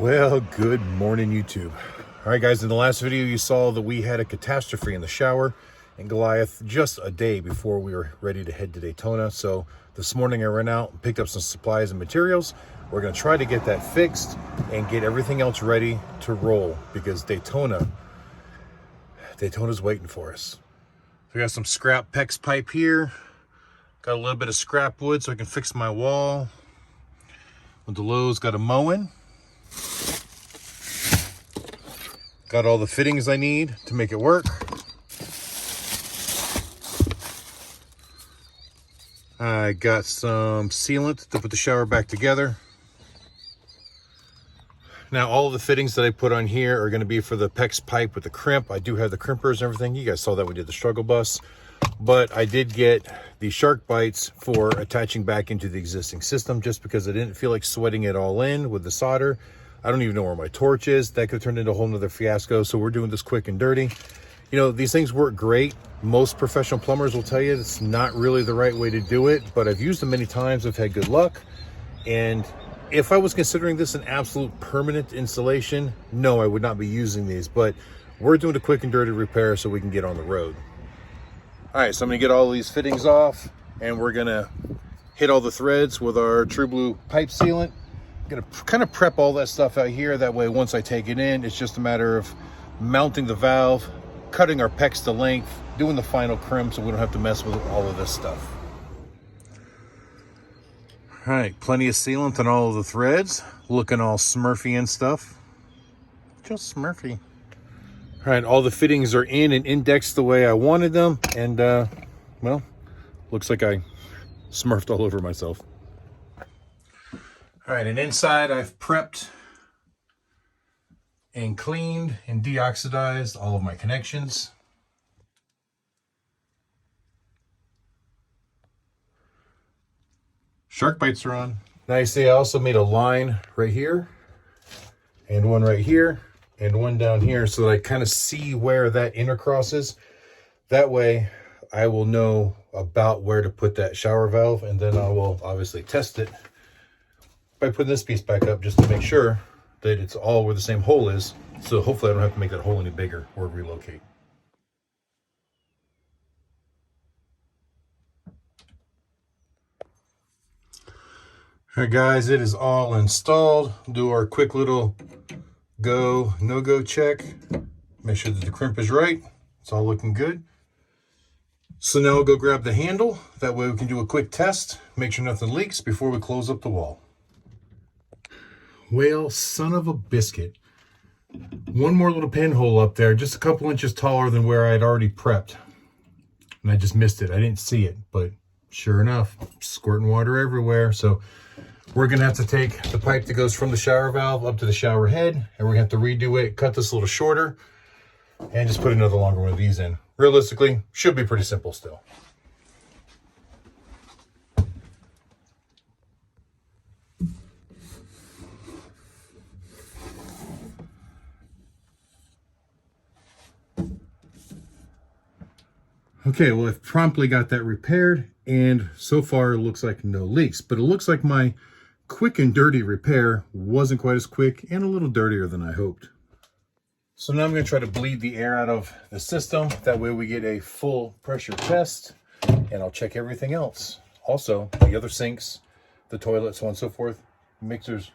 Well, good morning, YouTube. All right, guys, in the last video, you saw that we had a catastrophe in the shower in Goliath just a day before we were ready to head to Daytona. So this morning I ran out and picked up some supplies and materials. We're going to try to get that fixed and get everything else ready to roll because Daytona's waiting for us. We got some scrap PEX pipe here. Got a little bit of scrap wood so I can fix my wall. With the Lowe's, got a mowing. Got all the fittings I need to make it work. I got some sealant to put the shower back together. Now all of the fittings that I put on here are going to be for the PEX pipe with the crimp. I do have the crimpers and everything. You guys saw that we did the struggle bus. But I did get the shark bites for attaching back into the existing system just because I didn't feel like sweating it all in with the solder. I don't even know where my torch is. That could turn into a whole nother fiasco. So we're doing this quick and dirty. You know, these things work great. Most professional plumbers will tell you it's not really the right way to do it, but I've used them many times. I've had good luck. And if I was considering this an absolute permanent installation, no, I would not be using these, but we're doing a quick and dirty repair so we can get on the road. All right, so I'm gonna get all these fittings off and we're gonna hit all the threads with our True Blue pipe sealant. I'm gonna kind of prep all that stuff out here. That way, once I take it in, it's just a matter of mounting the valve, cutting our PEX to length, doing the final crimp so we don't have to mess with all of this stuff. All right, plenty of sealant on all of the threads, looking all smurfy and stuff. Just smurfy. All right, all the fittings are in and indexed the way I wanted them. And, well, looks like I smurfed all over myself. All right, and inside I've prepped and cleaned and deoxidized all of my connections. Shark bites are on. Now you see I also made a line right here and one right here and one down here so that I kind of see where that intercrosses. That way I will know about where to put that shower valve, and then I will obviously test it by putting this piece back up just to make sure that it's all where the same hole is. So hopefully I don't have to make that hole any bigger or relocate. All right, guys, it is all installed. Do our quick little go, no-go check. Make sure that the crimp is right. It's all looking good. So now we'll go grab the handle. That way we can do a quick test, make sure nothing leaks before we close up the wall. Well, son of a biscuit. One more little pinhole up there, just a couple inches taller than where I had already prepped. And I just missed it. I didn't see it, but sure enough, squirting water everywhere. So we're gonna have to take the pipe that goes from the shower valve up to the shower head, and we're gonna have to redo it, cut this a little shorter, and just put another longer one of these in. Realistically, should be pretty simple still. Okay, well, I've promptly got that repaired, and so far it looks like no leaks, but it looks like my quick and dirty repair wasn't quite as quick and a little dirtier than I hoped. So now I'm going to try to bleed the air out of the system. That way we get a full pressure test, and I'll check everything else. Also, the other sinks, the toilet, so on and so forth, make sure there's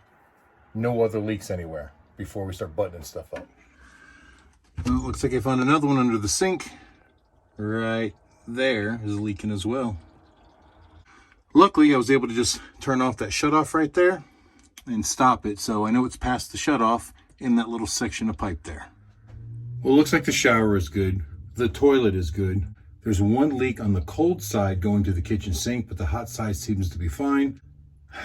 no other leaks anywhere before we start buttoning stuff up. Well, it looks like I found another one under the sink. Right there is leaking as well. Luckily, I was able to just turn off that shutoff right there and stop it, so I know it's past the shutoff in that little section of pipe there. Well, it looks like the shower is good. The toilet is good. There's one leak on the cold side going to the kitchen sink, but the hot side seems to be fine.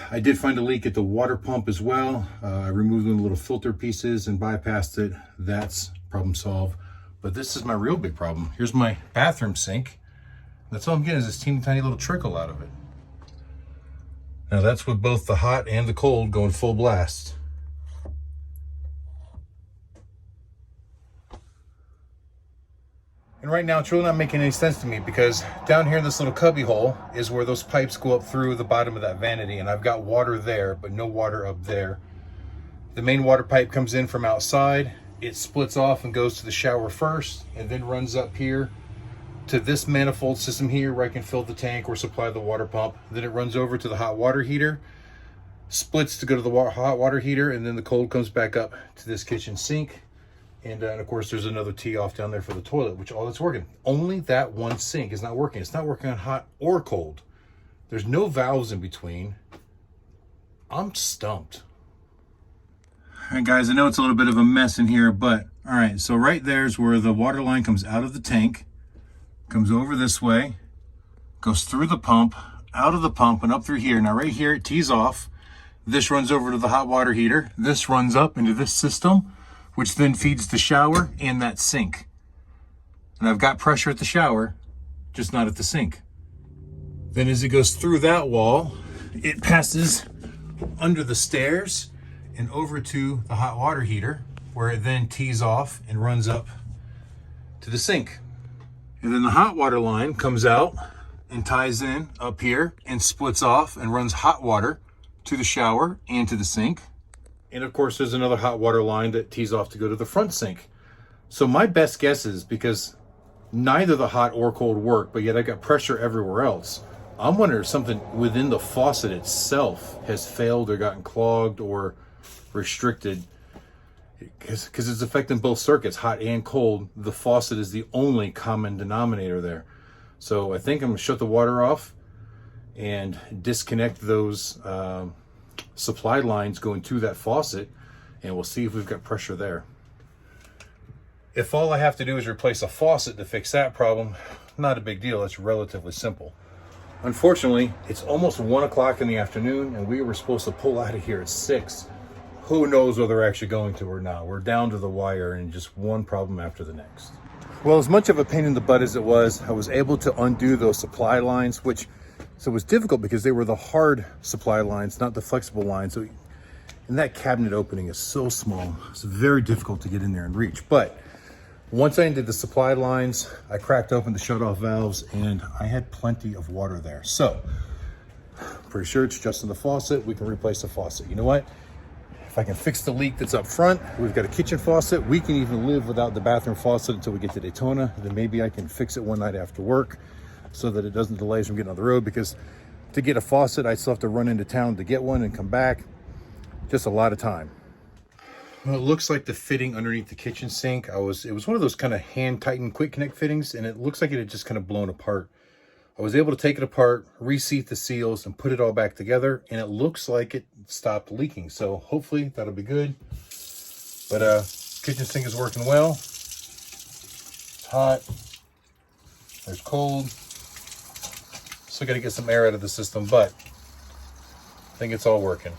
I did find a leak at the water pump as well. I removed the little filter pieces and bypassed it. That's problem solved. But this is my real big problem. Here's my bathroom sink. That's all I'm getting is this teeny tiny little trickle out of it. Now that's with both the hot and the cold going full blast. And right now it's really not making any sense to me because down here in this little cubby hole is where those pipes go up through the bottom of that vanity, and I've got water there, but no water up there. The main water pipe comes in from outside. It splits off and goes to the shower first, and then runs up here to this manifold system here where I can fill the tank or supply the water pump. Then it runs over to the hot water heater, splits to go to the hot water heater, and then the cold comes back up to this kitchen sink. And of course, there's another tee off down there for the toilet, which all that's working. Only that one sink is not working. It's not working on hot or cold. There's no valves in between. I'm stumped. All right, guys, I know it's a little bit of a mess in here, but all right, so right there's where the water line comes out of the tank, comes over this way, goes through the pump, out of the pump, and up through here. Now right here, it tees off. This runs over to the hot water heater. This runs up into this system, which then feeds the shower and that sink. And I've got pressure at the shower, just not at the sink. Then as it goes through that wall, it passes under the stairs and over to the hot water heater, where it then tees off and runs up to the sink. And then the hot water line comes out and ties in up here and splits off and runs hot water to the shower and to the sink. And of course, there's another hot water line that tees off to go to the front sink. So my best guess is, because neither the hot or cold work, but yet I got pressure everywhere else, I'm wondering if something within the faucet itself has failed or gotten clogged or restricted, because it's affecting both circuits, hot and cold. The faucet is the only common denominator there. So I think I'm gonna shut the water off and disconnect those supply lines going to that faucet, and we'll see if we've got pressure there. If all I have to do is replace a faucet to fix that problem, not a big deal. It's relatively simple. Unfortunately, it's almost 1 o'clock in the afternoon, and we were supposed to pull out of here at 6. Who knows whether we're actually going to or not. We're down to the wire, and just one problem after the next. Well, as much of a pain in the butt as it was, I was able to undo those supply lines, so it was difficult because they were the hard supply lines, not the flexible lines. So, and that cabinet opening is so small, it's very difficult to get in there and reach. But once I undid the supply lines, I cracked open the shut-off valves, and I had plenty of water there. So, pretty sure it's just in the faucet. We can replace the faucet. You know what? If I can fix the leak that's up front, we've got a kitchen faucet. We can even live without the bathroom faucet until we get to Daytona. Then maybe I can fix it one night after work so that it doesn't delay us from getting on the road, because to get a faucet, I still have to run into town to get one and come back. Just a lot of time. Well, it looks like the fitting underneath the kitchen sink, it was one of those kind of hand tightened quick connect fittings, and it looks like it had just kind of blown apart. I was able to take it apart, reseat the seals, and put it all back together, and it looks like it stopped leaking. So hopefully that'll be good. But kitchen sink is working well. It's hot. There's cold. Still got to get some air out of the system, but I think it's all working.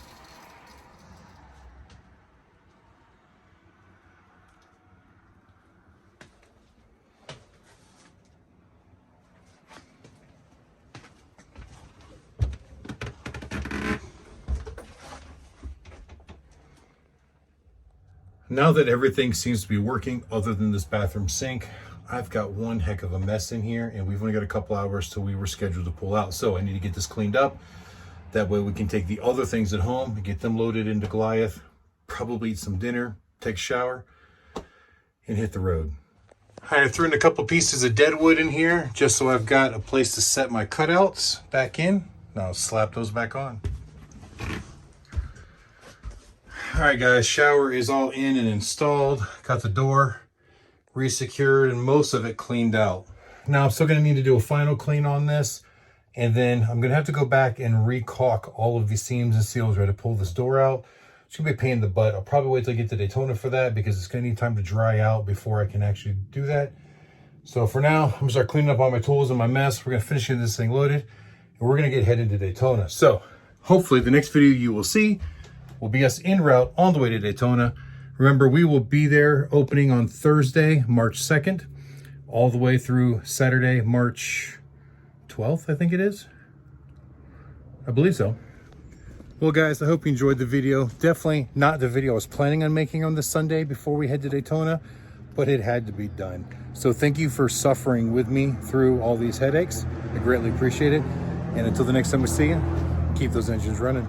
Now that everything seems to be working other than this bathroom sink, I've got one heck of a mess in here, and we've only got a couple hours till we were scheduled to pull out. So I need to get this cleaned up. That way we can take the other things at home and get them loaded into Goliath, probably eat some dinner, take a shower, and hit the road. I threw in a couple pieces of Deadwood in here just so I've got a place to set my cutouts back in. Now I'll slap those back on. All right, guys, shower is all in and installed. Got the door resecured and most of it cleaned out. Now I'm still gonna need to do a final clean on this, and then I'm gonna have to go back and re-caulk all of these seams and seals ready to pull this door out. It's gonna be a pain in the butt. I'll probably wait till I get to Daytona for that, because it's gonna need time to dry out before I can actually do that. So for now, I'm gonna start cleaning up all my tools and my mess. We're gonna finish getting this thing loaded, and we're gonna get headed to Daytona. So hopefully the next video you will see will be us en route on the way to Daytona. Remember, we will be there opening on Thursday, March 2nd, all the way through Saturday, March 12th, I think it is. I believe so. Well, guys, I hope you enjoyed the video. Definitely not the video I was planning on making on this Sunday before we head to Daytona, but it had to be done. So thank you for suffering with me through all these headaches. I greatly appreciate it. And until the next time we see you, keep those engines running.